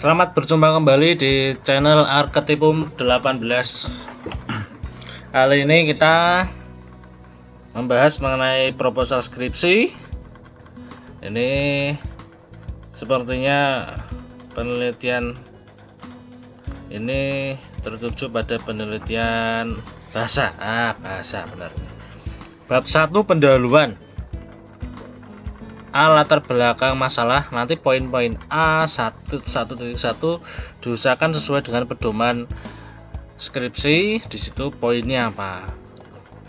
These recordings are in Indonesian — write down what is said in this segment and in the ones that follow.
Selamat berjumpa kembali di channel Arketipum 18. Kali ini kita membahas mengenai proposal skripsi. Ini sepertinya penelitian ini tertuju pada penelitian bahasa. Bahasa benar. Bab 1 pendahuluan. A. Latar belakang masalah. Nanti poin-poin A1.1 diusahakan sesuai dengan pedoman skripsi. Di situ poinnya apa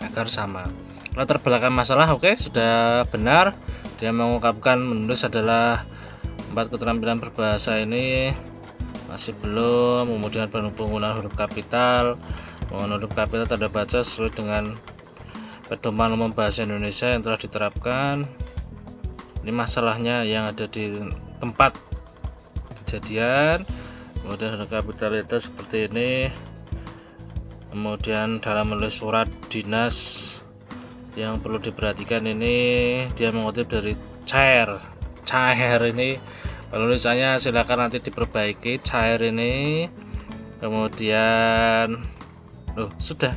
agar sama. Latar belakang masalah, oke, sudah benar. Dia mengungkapkan menulis adalah 4 keterampilan berbahasa ini masih belum. Kemudian penggunaan huruf kapital, penggunaan huruf kapital tanda baca sesuai dengan pedoman umum bahasa Indonesia yang telah diterapkan. Ini masalahnya yang ada di tempat kejadian. Kemudian kapitalitas seperti ini. Kemudian dalam menulis surat dinas yang perlu diperhatikan ini dia mengutip dari cair ini penulisannya silakan nanti diperbaiki. Cair ini kemudian sudah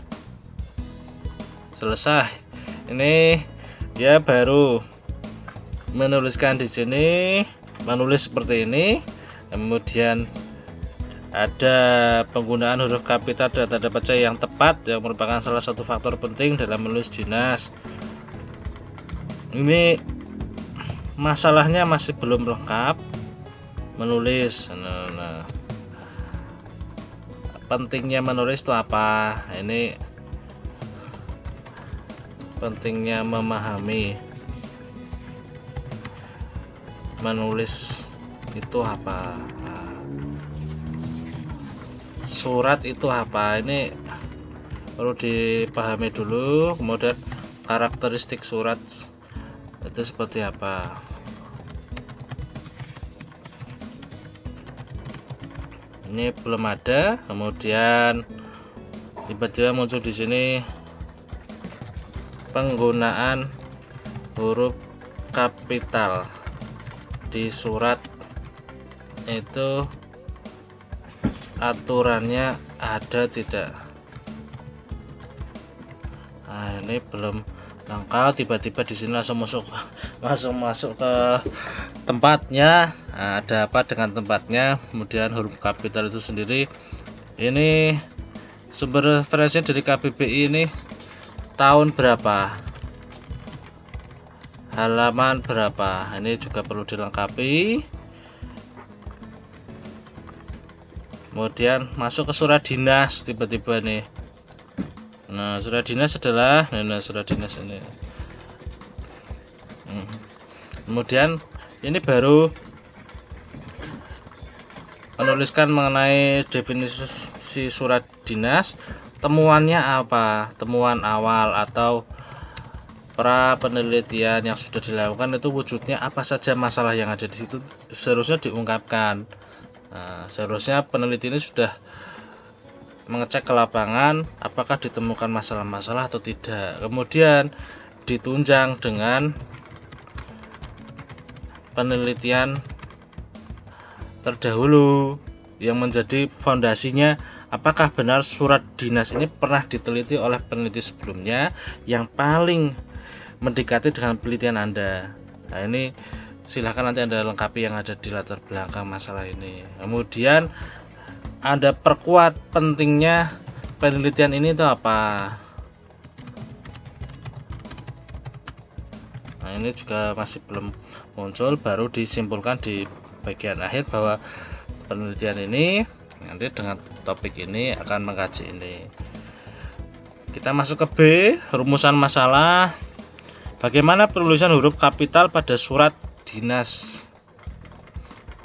selesai. Ini dia baru menuliskan di sini, menulis seperti ini. Kemudian ada penggunaan huruf kapital dan tanda baca yang tepat yang merupakan salah satu faktor penting dalam menulis dinas. Ini masalahnya masih belum lengkap menulis. Pentingnya menulis itu apa? Ini pentingnya memahami menulis itu apa, surat itu apa, ini perlu dipahami dulu. Kemudian karakteristik surat itu seperti apa. Ini belum ada. Kemudian tiba-tiba muncul di sini penggunaan huruf kapital di surat itu aturannya ada tidak. Ini belum lengkap. Tiba-tiba di sini langsung masuk ke tempatnya. Ada apa dengan tempatnya? Kemudian huruf kapital itu sendiri. Ini sumber referensi dari KBBI ini tahun berapa? Halaman berapa? Ini juga perlu dilengkapi. Kemudian masuk ke surat dinas tiba-tiba nih. Nah, surat dinas adalah surat dinas ini. Kemudian ini baru menuliskan mengenai definisi surat dinas. Temuannya apa? Temuan awal atau pra penelitian yang sudah dilakukan itu wujudnya apa saja, masalah yang ada di situ seharusnya diungkapkan. Seharusnya peneliti ini sudah mengecek ke lapangan apakah ditemukan masalah-masalah atau tidak. Kemudian ditunjang dengan penelitian terdahulu yang menjadi fondasinya. Apakah benar surat dinas ini pernah diteliti oleh peneliti sebelumnya yang paling mendekati dengan penelitian Anda. Nah, ini silahkan nanti Anda lengkapi yang ada di latar belakang masalah ini. Kemudian Anda perkuat pentingnya penelitian ini itu apa. Nah, ini juga masih belum muncul, baru disimpulkan di bagian akhir bahwa penelitian ini nanti dengan topik ini akan mengkaji ini. Kita masuk ke B, rumusan masalah. Bagaimana penulisan huruf kapital pada surat dinas?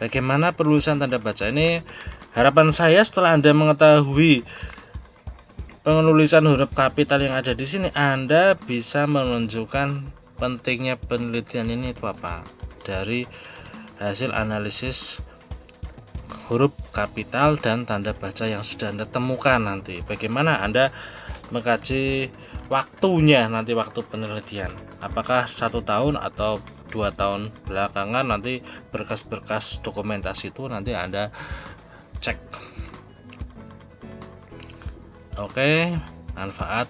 Bagaimana penulisan tanda baca? Ini harapan saya setelah Anda mengetahui penulisan huruf kapital yang ada di sini, Anda bisa menunjukkan pentingnya penelitian ini itu apa dari hasil analisis huruf kapital dan tanda baca yang sudah Anda temukan nanti. Bagaimana Anda mengkaji waktunya nanti, waktu penelitian apakah 1 tahun atau 2 tahun belakangan nanti berkas-berkas dokumentasi itu nanti Anda cek. Oke, manfaat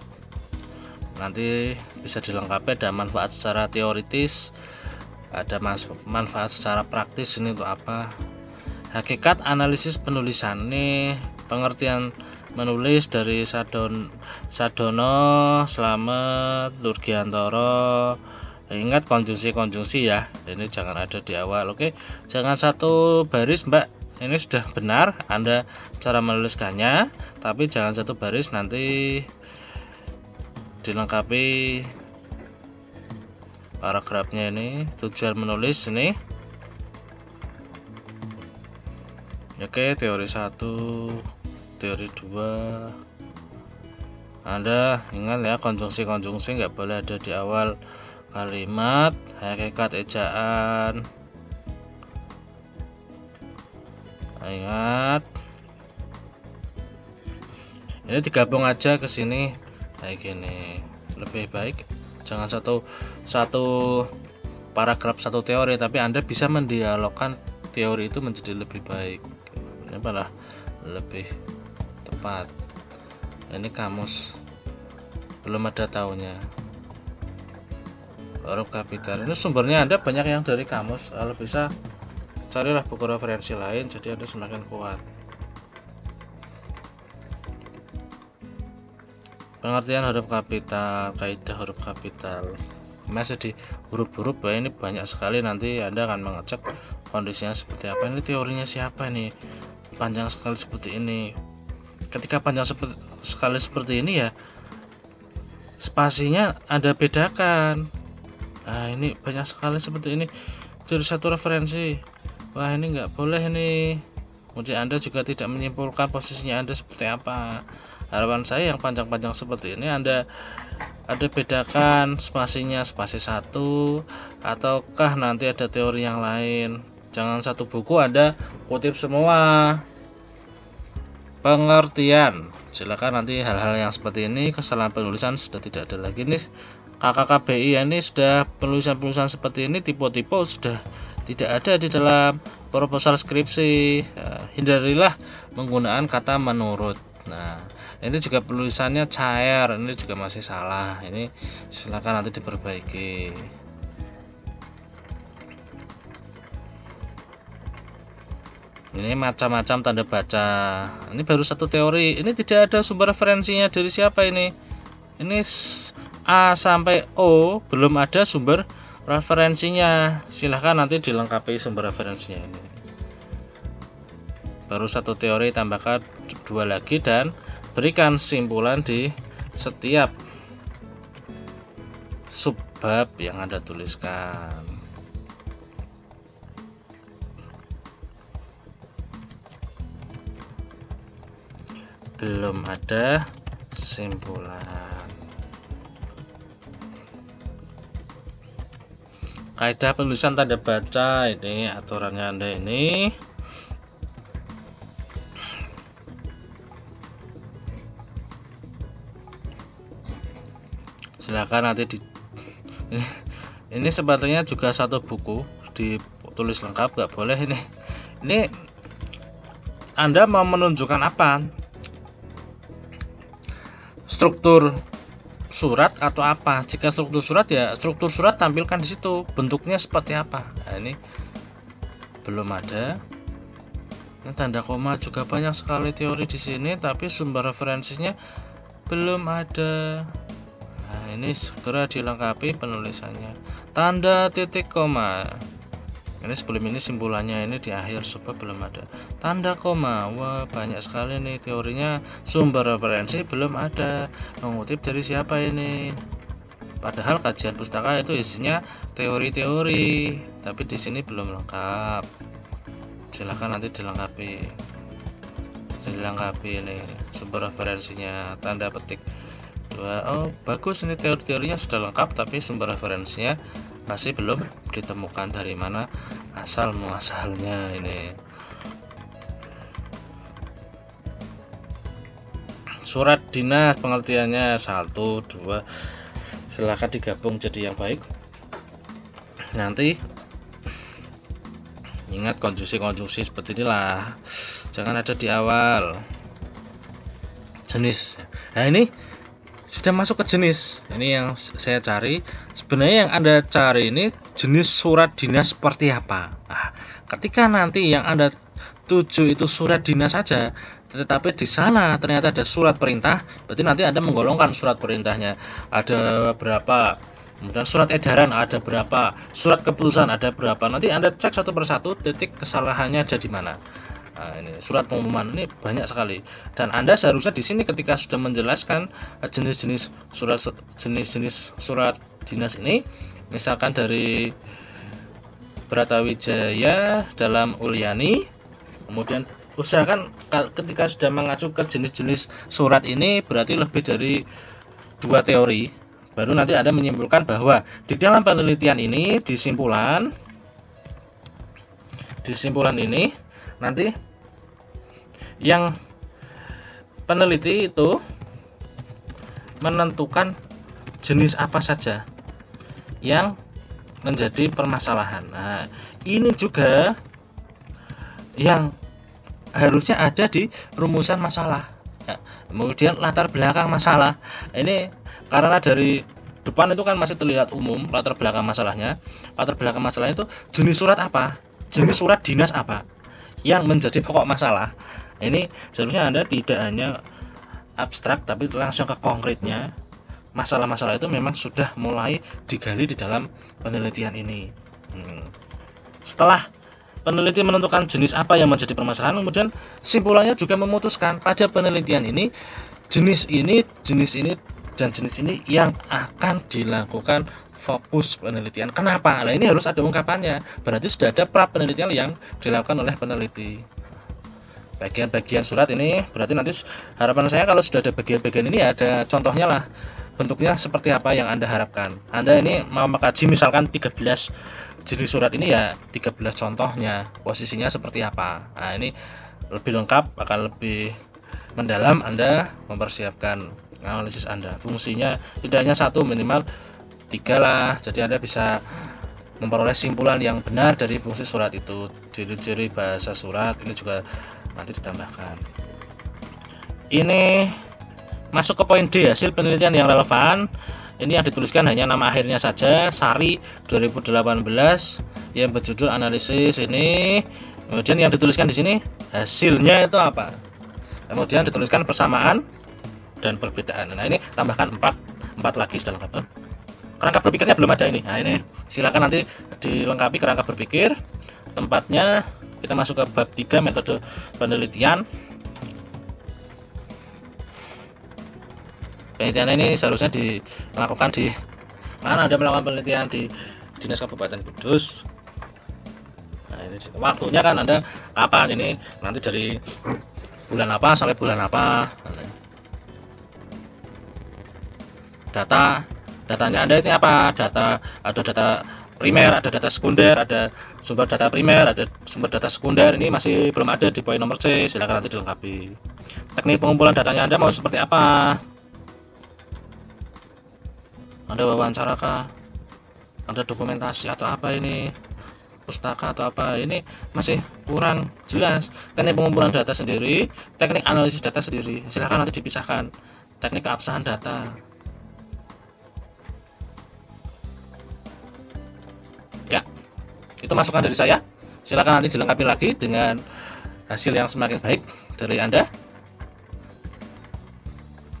nanti bisa dilengkapi, ada manfaat secara teoritis, ada manfaat secara praktis. Ini untuk apa? Hakikat analisis penulisan, ini pengertian menulis dari Sadono, Slamet, Lurgiantoro. Ingat konjungsi ya, ini jangan ada di awal. Oke, jangan satu baris Mbak, ini sudah benar Anda cara menuliskannya, tapi jangan satu baris, nanti dilengkapi paragrafnya. Ini tujuan menulis ini. Oke, teori 1, teori 2. Anda ingat ya, konjungsi nggak boleh ada di awal kalimat. Hakikat ejaan, ingat ini digabung aja ke sini kayak gini, lebih baik. Jangan satu paragraf satu teori, tapi Anda bisa mendialogkan teori itu menjadi lebih baik. Ini malah lebih tepat. Ini kamus belum ada tahunnya. Huruf kapital ini sumbernya Anda banyak yang dari kamus, kalau bisa carilah buku referensi lain, jadi Anda semakin kuat. Pengertian huruf kapital, kaidah huruf kapital, masih di huruf-huruf ya, ini banyak sekali. Nanti Anda akan mengecek kondisinya seperti apa. Ini teorinya siapa nih, panjang sekali seperti ini. Ketika panjang sekali seperti ini ya, spasinya Anda bedakan. Nah, ini banyak sekali seperti ini, jadi satu referensi. Wah, ini nggak boleh ini. Kemudian Anda juga tidak menyimpulkan posisinya Anda seperti apa. Harapan saya yang panjang-panjang seperti ini Anda bedakan spasinya, spasi 1, ataukah nanti ada teori yang lain. Jangan satu buku Anda kutip semua. Pengertian, silakan nanti hal-hal yang seperti ini, kesalahan penulisan sudah tidak ada lagi nih. KKKBI ini sudah penulisan seperti ini, tipe-tipe sudah tidak ada di dalam proposal skripsi. Hindarilah menggunakan kata menurut. Nah, ini juga penulisannya cair, ini juga masih salah. Ini silakan nanti diperbaiki. Ini macam-macam tanda baca. Ini baru satu teori. Ini tidak ada sumber referensinya dari siapa ini. Ini A sampai O belum ada sumber referensinya. Silahkan nanti dilengkapi sumber referensinya ini. Baru satu teori, tambahkan 2 lagi dan berikan simpulan di setiap subbab yang Anda tuliskan. Belum ada simpulan. Kaidah penulisan tanda baca, ini aturannya Anda ini. Silakan nanti ini sebetulnya juga satu buku ditulis lengkap, nggak boleh ini. Ini Anda mau menunjukkan apa? Struktur surat atau apa? Jika struktur surat ya struktur surat tampilkan di situ, bentuknya seperti apa. Nah, ini belum ada. Ini tanda koma juga banyak sekali teori di sini, tapi sumber referensinya belum ada. Nah, ini segera dilengkapi penulisannya. Tanda titik koma. Ini sebelum ini simpulannya, ini di akhir subbab belum ada. Tanda koma, wah banyak sekali nih teorinya. Sumber referensi belum ada. Mengutip dari siapa ini? Padahal kajian pustaka itu isinya teori-teori, tapi di sini belum lengkap. Silahkan nanti dilengkapi ini sumber referensinya, tanda petik 2. Oh bagus, ini teori-teorinya sudah lengkap, tapi sumber referensinya masih belum ditemukan dari mana asal muasalnya. Ini surat dinas pengertiannya 1, 2, silahkan digabung jadi yang baik. nanti ingat konjungsi seperti inilah, jangan ada di awal. Jenis, nah ini sudah masuk ke jenis. Ini yang saya cari. Sebenarnya yang Anda cari ini jenis surat dinas seperti apa. Nah, ketika nanti yang Anda tuju itu surat dinas saja, tetapi di sana ternyata ada surat perintah, berarti nanti Anda menggolongkan surat perintahnya ada berapa, kemudian surat edaran ada berapa, surat keputusan ada berapa. Nanti Anda cek satu persatu titik kesalahannya ada di mana. Nah, ini surat pengumuman ini banyak sekali, dan Anda seharusnya di sini ketika sudah menjelaskan jenis-jenis surat dinas ini, misalkan dari Bratawijaya dalam Uliani, kemudian usahakan ketika sudah mengacu ke jenis-jenis surat ini berarti lebih dari 2 teori, baru nanti Anda menyimpulkan bahwa di dalam penelitian ini di simpulan ini nanti yang peneliti itu menentukan jenis apa saja yang menjadi permasalahan. Nah, ini juga yang harusnya ada di rumusan masalah. Nah, kemudian latar belakang masalah. Ini karena dari depan itu kan masih terlihat umum latar belakang masalahnya. Latar belakang masalahnya itu jenis surat apa, jenis surat dinas apa yang menjadi pokok masalah. Ini seharusnya Anda tidak hanya abstrak tapi langsung ke konkretnya. Masalah-masalah itu memang sudah mulai digali di dalam penelitian ini. Setelah peneliti menentukan jenis apa yang menjadi permasalahan, kemudian simpulannya juga memutuskan pada penelitian ini jenis ini, dan jenis ini yang akan dilakukan fokus penelitian. Kenapa? Nah, ini harus ada ungkapannya. Berarti sudah ada pra penelitian yang dilakukan oleh peneliti. Bagian-bagian surat ini berarti nanti harapan saya kalau sudah ada bagian-bagian ini ada contohnya lah. Bentuknya seperti apa yang Anda harapkan. Anda ini mau mengkaji misalkan 13 jenis surat ini, ya 13 contohnya, posisinya seperti apa. Nah, ini lebih lengkap, akan lebih mendalam Anda mempersiapkan analisis Anda. Fungsinya tidak hanya 1, minimal 3 lah. Jadi Anda bisa memperoleh simpulan yang benar dari fungsi surat itu. Ciri-ciri bahasa surat ini juga nanti ditambahkan. Ini masuk ke poin D, hasil penelitian yang relevan. Ini yang dituliskan hanya nama akhirnya saja, Sari 2018, yang berjudul analisis ini. Kemudian yang dituliskan di sini hasilnya itu apa. Kemudian dituliskan persamaan dan perbedaan. Nah, ini tambahkan 4 lagi sudah lengkap. Kerangka berpikirnya belum ada ini. Nah, ini silakan nanti dilengkapi kerangka berpikir. Tempatnya kita masuk ke bab 3 metode penelitian. Penelitian ini seharusnya dilakukan di mana Anda melakukan penelitian di Dinas Kabupaten Kudus. Nah, ini waktunya kan Anda kapan, ini nanti dari bulan apa sampai bulan apa. Datanya Anda itu apa? Ada data primer, ada data sekunder, ada sumber data primer, ada sumber data sekunder. Ini masih belum ada di poin nomor C, silakan nanti dilengkapi. Teknik pengumpulan datanya Anda mau seperti apa? Ada wawancara kah? Ada dokumentasi atau apa ini? Pustaka atau apa? Ini masih kurang jelas. Teknik pengumpulan data sendiri, teknik analisis data sendiri. Silakan nanti dipisahkan. Teknik keabsahan data. Ya, itu masukan dari saya. Silakan nanti dilengkapi lagi dengan hasil yang semakin baik dari Anda.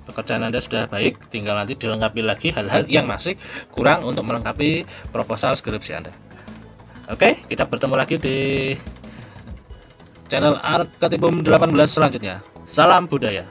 Pekerjaan Anda sudah baik, tinggal nanti dilengkapi lagi hal-hal yang masih kurang untuk melengkapi proposal skripsi Anda. Oke, kita bertemu lagi di channel Arketipum 18 selanjutnya. Salam budaya.